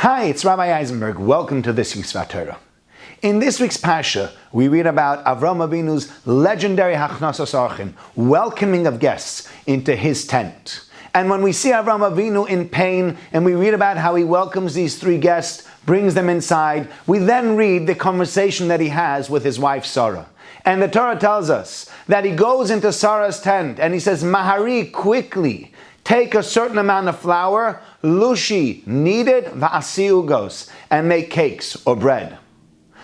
Hi, it's Rabbi Eisenberg. Welcome to this week's Vayera. In this week's Parsha, we read about Avram Avinu's legendary Hachnasas Orchim, welcoming of guests into his tent. And when we see Avram Avinu in pain, and we read about how he welcomes these three guests, brings them inside, we then read the conversation that he has with his wife Sarah. And the Torah tells us that he goes into Sarah's tent and he says, Mahari, quickly, take a certain amount of flour, lushi, knead it, va'asiugos, and make cakes or bread.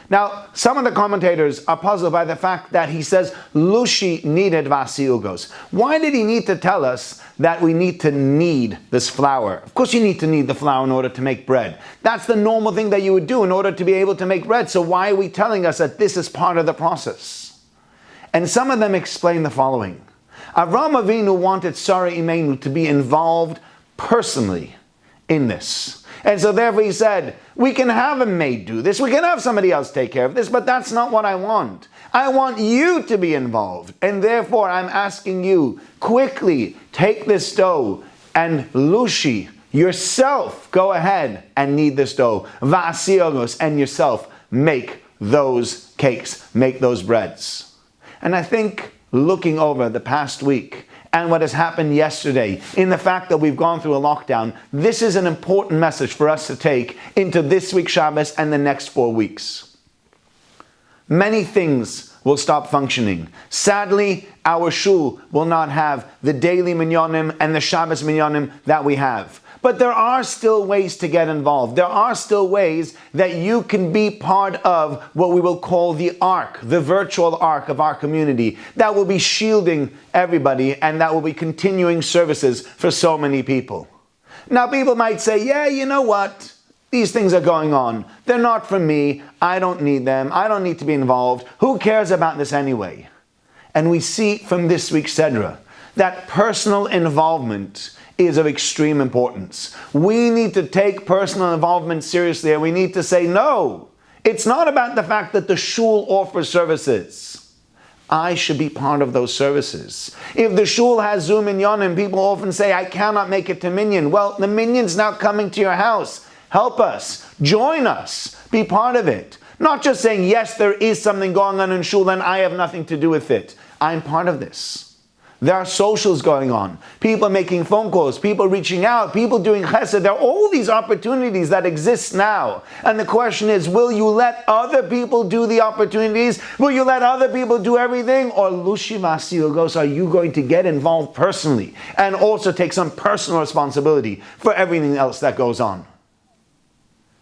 Now, some of the commentators are puzzled by the fact that he says, lushi, kneaded, va'asiugos. Why did he need to tell us that we need to knead this flour? Of course you need to knead the flour in order to make bread. That's the normal thing that you would do in order to be able to make bread. So why are we telling us that this is part of the process? And some of them explain the following. Avram Avinu wanted Sarah Imenu to be involved personally in this. And so therefore he said, we can have a maid do this, we can have somebody else take care of this, but that's not what I want. I want you to be involved. And therefore I'm asking you, quickly take this dough and lushi, yourself, go ahead and knead this dough. Va'asiogos, and yourself make those cakes, make those breads. And I think looking over the past week and what has happened yesterday in the fact that we've gone through a lockdown, this is an important message for us to take into this week's Shabbos and the next 4 weeks. Many things will stop functioning. Sadly, our shul will not have the daily minyanim and the Shabbos minyanim that we have. But there are still ways to get involved. There are still ways that you can be part of what we will call the ark, the virtual ark of our community, that will be shielding everybody and that will be continuing services for so many people. Now people might say, yeah, you know what? These things are going on. They're not for me. I don't need them. I don't need to be involved. Who cares about this anyway? And we see from this week's Sedra that personal involvement is of extreme importance. We need to take personal involvement seriously, and we need to say, no, it's not about the fact that the shul offers services. I should be part of those services. If the shul has Zoom minyanim, people often say, I cannot make it to minyan. Well, the minyan's now coming to your house. Help us. Join us. Be part of it. Not just saying, yes, there is something going on in shul and I have nothing to do with it. I'm part of this. There are socials going on. People making phone calls, people reaching out, people doing chesed. There are all these opportunities that exist now. And the question is, will you let other people do the opportunities? Will you let other people do everything? Or lushi va'asiogos, are you going to get involved personally and also take some personal responsibility for everything else that goes on?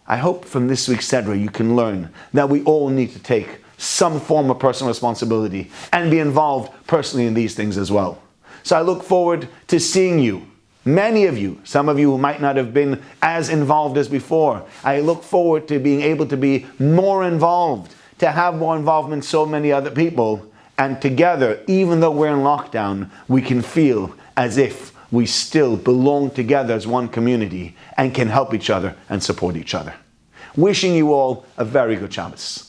I hope from this week's Sedra you can learn that we all need to take some form of personal responsibility and be involved personally in these things as well. So I look forward to seeing you, many of you, some of you who might not have been as involved as before. I look forward to being able to be more involved, to have more involvement so many other people, and together, even though we're in lockdown, we can feel as if we still belong together as one community and can help each other and support each other. Wishing you all a very good Shabbos.